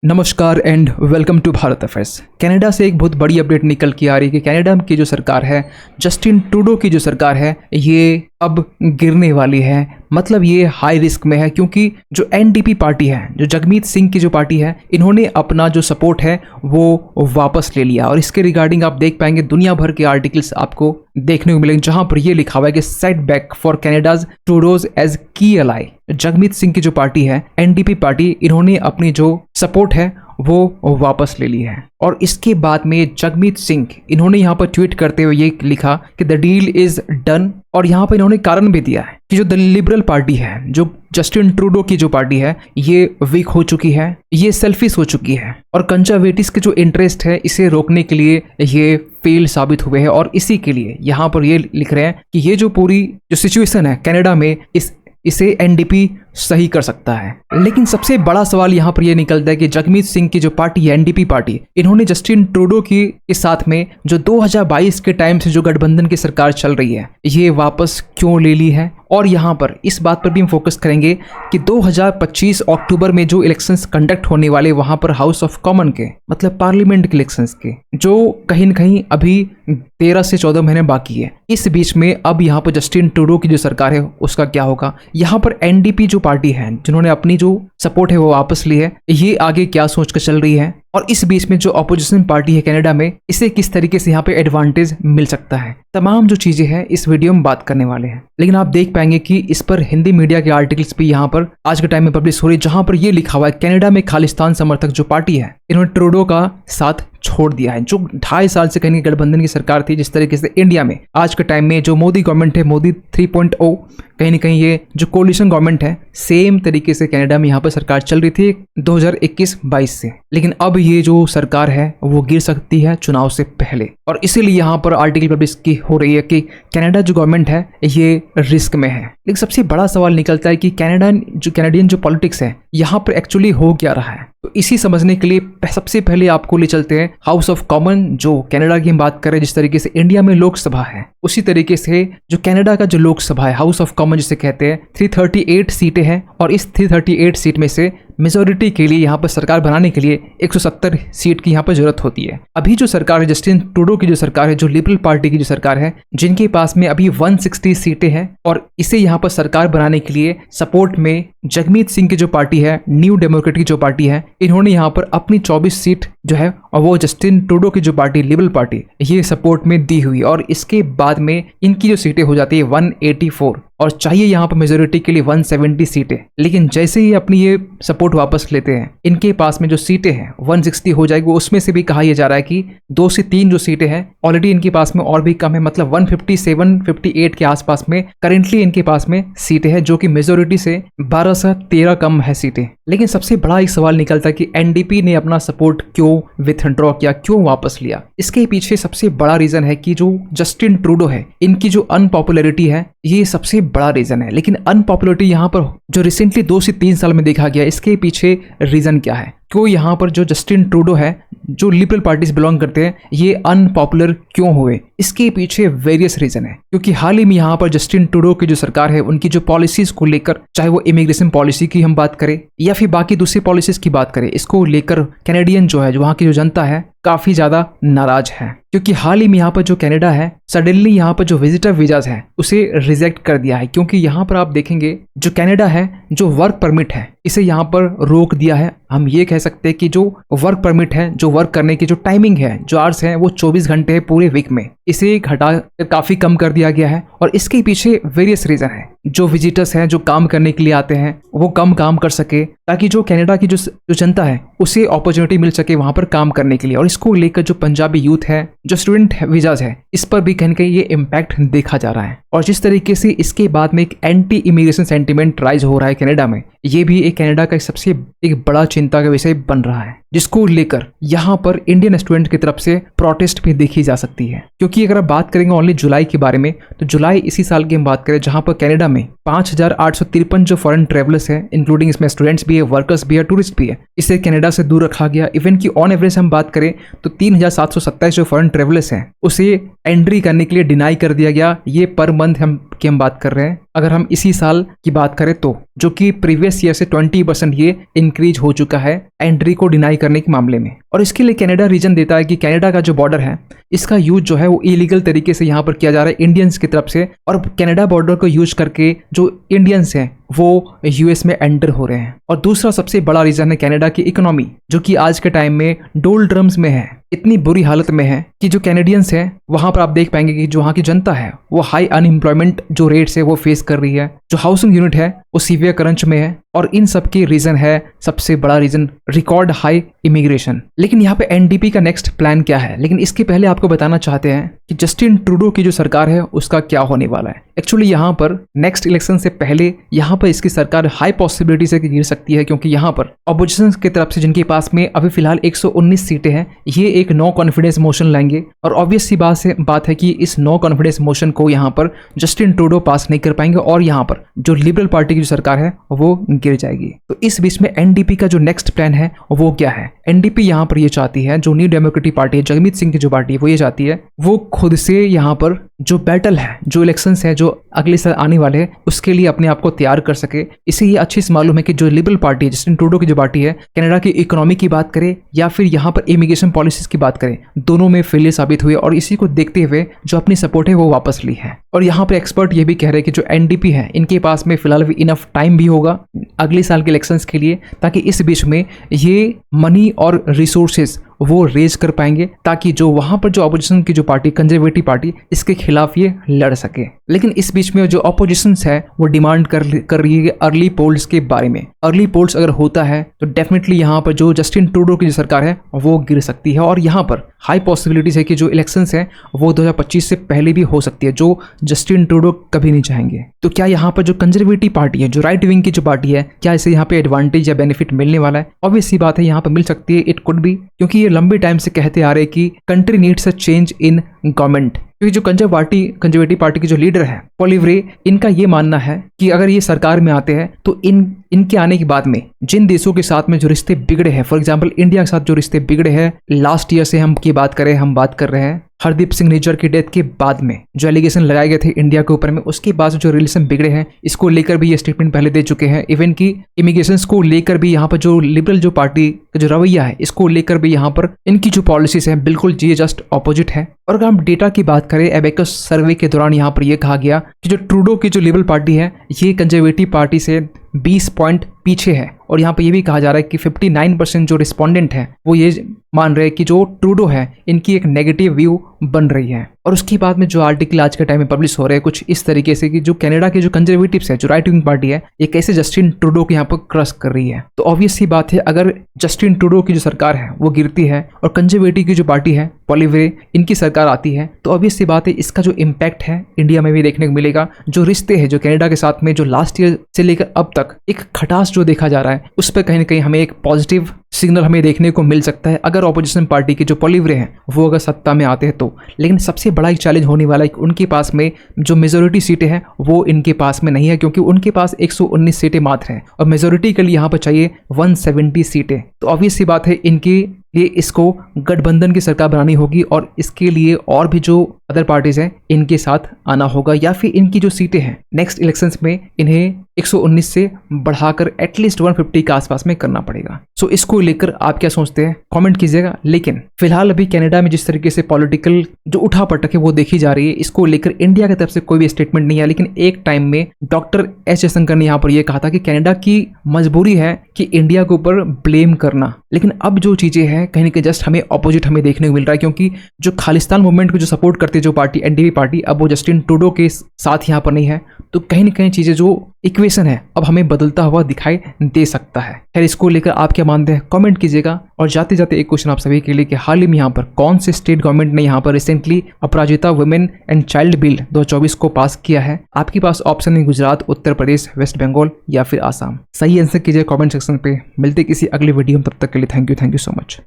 नमस्कार and welcome to Bharat affairs. Canada से एक बहुत बड़ी अपडेट निकल के आ रही है कि कनाडा की जो सरकार है, जस्टिन ट्रूडो की जो सरकार है, ये अब गिरने वाली है। मतलब ये हाई रिस्क में है क्योंकि जो एनडीपी पार्टी है, जो जगमीत सिंह की जो पार्टी है, इन्होंने अपना जो सपोर्ट है वो वापस ले लिया। और इसके रिगार्डिंग आप देख पाएंगे दुनिया भर के आर्टिकल्स आपको देखने को मिलेंगे जहां पर ये लिखा हुआ है कि सेट बैक फॉर कनाडाज ट्रूडोज एज की एलाई। जगमीत सिंह की जो पार्टी है, एनडीपी पार्टी, इन्होंने अपनी जो सपोर्ट है वो वापस ले ली है। और इसके बाद में जगमीत सिंह इन्होंने यहाँ पर ट्वीट करते हुए ये लिखा कि द डील इज डन। और यहाँ पर इन्होंने कारण भी दिया है कि जो द लिबरल पार्टी है, जो जस्टिन ट्रूडो की जो पार्टी है, ये वीक हो चुकी है, ये सेल्फिश हो चुकी है और कंजर्वेटिव्स के जो इंटरेस्ट है इसे रोकने के लिए ये फेल साबित हुए हैं। और इसी के लिए यहाँ पर ये लिख रहे हैं कि ये जो पूरी जो सिचुएशन है कनाडा में, इसे एनडीपी सही कर सकता है। लेकिन सबसे बड़ा सवाल यहाँ पर यह निकलता है कि जगमीत सिंह की जो पार्टी है, एनडीपी पार्टी, इन्होंने जस्टिन ट्रूडो के साथ में जो 2022 के टाइम से जो गठबंधन की सरकार चल रही है, ये वापस क्यों ले ली है। और यहाँ पर इस बात पर भी हम फोकस करेंगे कि 2025 अक्टूबर में जो इलेक्शंस कंडक्ट होने वाले वहां पर हाउस ऑफ कॉमन के, मतलब पार्लियामेंट के इलेक्शंस के, जो कहीं न कहीं अभी 13 से 14 महीने बाकी है। इस बीच में अब यहाँ पर जस्टिन ट्रूडो की जो सरकार है उसका क्या होगा। यहाँ पर एनडीपी जो पार्टी है, जिन्होंने अपनी जो सपोर्ट है वो वापस ली है, ये आगे क्या सोच कर चल रही है। और इस बीच में जो अपोजिशन पार्टी है कनाडा में, इसे किस तरीके से यहाँ पे एडवांटेज मिल सकता है। तमाम जो चीजें हैं इस वीडियो में बात करने वाले हैं। लेकिन आप देख पाएंगे कि इस पर हिंदी मीडिया के आर्टिकल्स भी यहाँ पर आज के टाइम में पब्लिश हो रही है, जहां पर ये लिखा हुआ है कनाडा में खालिस्तान समर्थक जो पार्टी है, इन्होंने ट्रूडो का साथ छोड़ दिया है। जो 2.5 साल से कहीं गठबंधन की सरकार थी, जिस तरीके से इंडिया में आज के टाइम में जो मोदी गवर्नमेंट है, मोदी 3.0, कहीं ना कहीं ये जो कोलिशन गवर्नमेंट है, सेम तरीके से कनाडा में यहाँ पर सरकार चल रही थी 2021-22 से। लेकिन अब ये जो सरकार है वो गिर सकती है चुनाव से पहले। और इसीलिए यहाँ पर आर्टिकल पब्लिश की हो रही है कि कनाडा जो गवर्नमेंट है ये रिस्क में है। लेकिन सबसे बड़ा सवाल निकलता है कि कैनेडियन जो पॉलिटिक्स है, यहाँ पर एक्चुअली हो क्या रहा है। तो इसी समझने के लिए सबसे पहले आपको ले चलते हैं हाउस ऑफ कॉमन, जो कनाडा की हम बात करें। जिस तरीके से इंडिया में लोकसभा है, उसी तरीके से जो कनाडा का जो लोकसभा है, हाउस ऑफ कॉमन जिसे कहते हैं, 338 सीटें हैं। और इस 338 सीट में से मेजोरिटी के लिए यहाँ पर सरकार बनाने के लिए 170 सीट की यहाँ पर जरूरत होती है। अभी जो सरकार है, जस्टिन ट्रूडो की जो सरकार है, जो लिबरल पार्टी की जो सरकार है, जिनके पास में अभी 160 सीटें हैं। और इसे यहाँ पर सरकार बनाने के लिए सपोर्ट में जगमीत सिंह की जो पार्टी है, न्यू डेमोक्रेटिक जो पार्टी है, इन्होंने यहाँ पर अपनी 24 सीट जो है और वो जस्टिन ट्रूडो की जो पार्टी, लिबरल पार्टी, ये सपोर्ट में दी हुई। और इसके बाद में इनकी जो सीटें हो जाती है 184, और चाहिए यहाँ पर मेजोरिटी के लिए 170 सीटें। लेकिन जैसे ही अपनी ये सपोर्ट वापस लेते हैं, इनके पास में जो सीटें हैं 160 हो जाएगी। उसमें से भी कहा यह जा रहा है कि 2 से 3 जो सीटें हैं ऑलरेडी इनके पास में और भी कम है, मतलब 157-58 के आसपास में करेंटली इनके पास में सीटें हैं, जो कि मेजोरिटी से 12 से 13 कम है सीटें। लेकिन सबसे बड़ा एक सवाल निकलता है कि एनडीपी ने अपना सपोर्ट क्यों विथड्रॉ किया, क्यों वापस लिया। इसके पीछे सबसे बड़ा रीजन है कि जो जस्टिन ट्रूडो है, इनकी जो अनपॉपुलरिटी है, ये सबसे बड़ा रीजन है। लेकिन अनपॉपुलरिटी यहाँ पर जो रिसेंटली 2 से 3 साल में देखा गया, इसके पीछे रीजन क्या है, क्यों यहाँ पर जो जस्टिन ट्रूडो है, जो लिबरल पार्टी से बिलोंग करते हैं, ये अनपॉपुलर क्यों हुए। इसके पीछे वेरियस रीजन है। क्योंकि हाल ही में यहाँ पर जस्टिन ट्रूडो की जो सरकार है, उनकी जो पॉलिसीज को लेकर, चाहे वो इमिग्रेशन पॉलिसी की हम बात करें या फिर बाकी दूसरी पॉलिसीज की बात करें, इसको लेकर कैनेडियन जो है, जो वहाँ की जो जनता है, काफी ज्यादा नाराज है। क्योंकि हाल ही में यहाँ पर जो कनाडा है, सडनली यहाँ पर जो विजिटर वीजाज है उसे रिजेक्ट कर दिया है। क्योंकि यहाँ पर आप देखेंगे जो कनाडा है, जो वर्क परमिट है, इसे यहाँ पर रोक दिया है। हम ये कह सकते हैं कि जो वर्क परमिट है, जो वर्क करने की जो टाइमिंग है, जो आवर्स है, वो 24 घंटे है पूरे वीक में, इसे घटा काफी कम कर दिया गया है। और इसके पीछे वेरियस रीजन है। जो विजिटर्स हैं, जो काम करने के लिए आते हैं, वो कम काम कर सके, ताकि जो कनाडा की जो जनता है उसे अपॉर्चुनिटी मिल सके वहां पर काम करने के लिए। और इसको लेकर जो पंजाबी यूथ है, जो स्टूडेंट वीजाज है, इस पर भी कहीं कहीं ये इम्पैक्ट देखा जा रहा है। और जिस तरीके से इसके बाद में एक एंटी इमिग्रेशन सेंटिमेंट राइज हो रहा है कनाडा में, ये भी एक कनाडा का सबसे एक बड़ा चिंता का विषय बन रहा है, जिसको लेकर यहाँ पर इंडियन स्टूडेंट की तरफ से प्रोटेस्ट भी देखी जा सकती है। क्योंकि अगर आप बात करेंगे ओनली जुलाई के बारे में, तो जुलाई इसी साल की हम बात करें, जहां पर कनाडा में 5853 जो फॉरेन ट्रेवलर्स हैं, इंक्लूडिंग इसमें स्टूडेंट्स भी है, वर्कर्स भी है, टूरिस्ट भी है, इसे कनाडा कनाडा से दूर रखा गया। इवन की ऑन एवरेज हम बात करें तो 3727 जो फॉरेन ट्रेवलर्स हैं उसे एंट्री करने के लिए डिनाई कर दिया गया। ये पर मंथ हम बात कर रहे हैं। अगर हम इसी साल की बात करें तो जो कि प्रीवियस ईयर से 20% ये इंक्रीज हो चुका है एंट्री को डिनाई करने के मामले में। और इसके लिए कनाडा रीजन देता है कि कनाडा का जो बॉर्डर है इसका यूज जो है वो इलीगल तरीके से यहाँ पर किया जा रहा है इंडियंस की तरफ से, और कनाडा बॉर्डर को यूज करके जो इंडियंस हैं वो यूएस में एंटर हो रहे हैं। और दूसरा सबसे बड़ा रीजन है कनाडा की इकोनॉमी, जो कि आज के टाइम में डोलड्रम्स में है, इतनी बुरी हालत में है कि जो कैनेडियंस हैं वहां पर आप देख पाएंगे कि जो वहाँ की जनता है वो हाई अनएम्प्लॉयमेंट जो रेट्स है वो फेस कर रही है, जो हाउसिंग यूनिट है वो सीवियर क्रंच में है, और इन सब की रीजन है सबसे बड़ा रीजन रिकॉर्ड हाई इमिग्रेशन। लेकिन यहाँ पे एनडीपी का नेक्स्ट प्लान क्या है, लेकिन इसके पहले आपको बताना चाहते हैं कि जस्टिन ट्रूडो की जो सरकार है उसका क्या होने वाला है। एक्चुअली यहाँ पर नेक्स्ट इलेक्शन से पहले यहाँ पर इसकी सरकार हाई पॉसिबिलिटी से गिर सकती है, क्योंकि यहाँ पर अपोजिशन की तरफ से जिनके पास में अभी फिलहाल 119 सीटें हैं ये एक नो कॉन्फिडेंस मोशन लाएंगे, और ऑब्वियस सी बात है कि इस नो कॉन्फिडेंस मोशन को यहाँ पर जस्टिन ट्रूडो पास नहीं कर पाएंगे और यहाँ पर जो लिबरल पार्टी की जो सरकार है वो गिर जाएगी। तो इस बीच में एनडीपी का जो नेक्स्ट प्लान है वो क्या है। एनडीपी यहाँ पर ये चाहती है, जो न्यू डेमोक्रेटिक पार्टी है जगमीत सिंह की जो पार्टी है वो ये चाहती है वो खुद से यहाँ पर जो बैटल है, जो इलेक्शंस है जो अगले साल आने वाले हैं उसके लिए अपने आप को तैयार कर सके। इसे ये अच्छी से मालूम है कि जो लिबरल पार्टी है जस्टिन ट्रूडो की जो पार्टी है, कनाडा की इकोनॉमी की बात करे या फिर यहाँ पर इमिग्रेशन पॉलिसीज की बात करें, दोनों में फेलियर साबित हुए, और इसी को देखते हुए जो अपनी सपोर्ट है वो वापस ली है। और यहाँ पर एक्सपर्ट ये भी कह रहे हैं कि जो एनडीपी है इनके पास में फिलहाल भी इनफ टाइम भी होगा अगले साल के इलेक्शंस के लिए, ताकि इस बीच में ये मनी और रिसोर्सेज वो रेज कर पाएंगे, ताकि जो वहां पर जो अपोजिशन की जो पार्टी कंजर्वेटिव पार्टी इसके खिलाफ ये लड़ सके। लेकिन इस बीच में जो अपोजिशन है वो डिमांड कर रही है अर्ली पोल्स के बारे में। अर्ली पोल्स अगर होता है तो डेफिनेटली यहाँ पर जो जस्टिन ट्रूडो की जो सरकार है वो गिर सकती है, और यहाँ पर हाई पॉसिबिलिटीज है कि जो इलेक्शंस है वो 2025 से पहले भी हो सकती है, जो जस्टिन ट्रूडो कभी नहीं चाहेंगे। तो क्या यहाँ पर जो कंजर्वेटिव पार्टी है, जो राइट विंग की जो पार्टी है, क्या इसे यहाँ पे एडवांटेज या बेनिफिट मिलने वाला है? ऑब्वियस सी बात है यहाँ पर मिल सकती है, इट कुड बी, क्योंकि ये लंबे टाइम से कहते आ रहे हैं कि country needs a change in government. क्योंकि जो कंजर्वेटिव पार्टी के जो लीडर है पोलिवरे, इनका ये मानना है कि अगर ये सरकार में आते हैं तो इनके आने के बाद में जिन देशों के साथ में जो रिश्ते बिगड़े हैं, फॉर एग्जांपल इंडिया के साथ जो रिश्ते बिगड़े हैं लास्ट ईयर से हम बात कर रहे हैं हरदीप सिंह निज्जर की डेथ के बाद में जो एलिगेशन लगाए गए थे इंडिया के ऊपर में, उसके बाद जो रिलेशन बिगड़े हैं इसको लेकर भी ये स्टेटमेंट पहले दे चुके हैं। इवन की इमिग्रेशन को लेकर भी यहाँ पर जो लिबरल जो पार्टी का जो रवैया है इसको लेकर भी यहाँ पर इनकी जो पॉलिसीज है बिल्कुल ये जस्ट ऑपोजिट है। और अगर हम डेटा की बात करें, एबेकस सर्वे के दौरान यहाँ पर यह कहा गया कि जो ट्रूडो की जो लिबरल पार्टी है ये कंजर्वेटिव पार्टी से 20 पॉइंट पीछे है, और यहाँ पर यह भी कहा जा रहा है कि 59% जो रिस्पोंडेंट है वो ये मान रहे हैं कि जो ट्रूडो है इनकी एक नेगेटिव व्यू बन रही है। और उसके बाद में जो आर्टिकल आज के टाइम में पब्लिश हो रहे हैं कुछ इस तरीके से कि जो कनाडा के जो कंजर्वेटिव्स है, जो राइट विंग पार्टी है, ये कैसे जस्टिन ट्रूडो को यहाँ पर क्रश कर रही है। तो ऑब्वियस सी बात है अगर जस्टिन ट्रूडो की जो सरकार है वो गिरती है और कंजर्वेटिव की जो पार्टी है पोलिवरे इनकी सरकार आती है, तो ऑब्वियस सी बात है इसका जो इम्पैक्ट है इंडिया में भी देखने को मिलेगा। जो रिश्ते हैं जो कनाडा के साथ में जो लास्ट ईयर से लेकर अब तक एक खटास जो देखा जा रहा है उस पर कहीं ना कहीं हमें एक पॉजिटिव सिग्नल हमें देखने को मिल सकता है अगर ऑपोजिशन पार्टी के जो पोलिवरे हैं वो अगर सत्ता में आते हैं तो। लेकिन सबसे बड़ा एक चैलेंज होने वाला है कि उनके पास में जो मेजोरिटी सीटें हैं वो इनके पास में नहीं है, क्योंकि उनके पास 119 सीटें मात्र हैं और मेजोरिटी के लिए यहाँ पर चाहिए 170 सीटें। तो ऑब्वियस सी बात है इनकी ये इसको गठबंधन की सरकार बनानी होगी, और इसके लिए और भी जो अदर पार्टीज हैं इनके साथ आना होगा, या फिर इनकी जो सीटें हैं नेक्स्ट इलेक्शंस में इन्हें 119 से बढ़ाकर एटलीस्ट 150 के आसपास में करना पड़ेगा। सो इसको लेकर आप क्या सोचते हैं कमेंट कीजिएगा। लेकिन फिलहाल अभी कनाडा में जिस तरीके से पॉलिटिकल जो उठापटक है वो देखी जा रही है, इसको लेकर इंडिया की तरफ से कोई भी स्टेटमेंट नहीं है। लेकिन एक टाइम में डॉक्टर एस जयशंकर ने यहाँ पर यह कहा था कि कनाडा की मजबूरी है कि इंडिया के ऊपर ब्लेम करना। लेकिन अब जो चीजें हैं कहीं ना कहीं जस्ट हमें ऑपोजिट हमें देखने को मिल रहा है, क्योंकि जो खालिस्तान मूवमेंट को जो सपोर्ट करती है जो पार्टी एनडीपी पार्टी, अब वो जस्टिन ट्रूडो के साथ यहाँ पर नहीं है। तो कहीं ना कहीं चीजें जो इक्वेशन है अब हमें बदलता हुआ दिखाई दे सकता है। खैर इसको लेकर आप क्या मानते हैं कमेंट कीजिएगा। और जाते जाते एक क्वेश्चन आप सभी के लिए कि हाल ही में यहाँ पर कौन से स्टेट गवर्नमेंट ने यहाँ पर recently Aparajita women and child bill 2024 को पास किया है? आपके पास ऑप्शन है गुजरात, उत्तर प्रदेश, वेस्ट बंगाल या फिर आसाम। सही आंसर कीजिए कमेंट सेक्शन पे। मिलते किसी अगले वीडियो में, तब तक के लिए थैंक यू सो मच।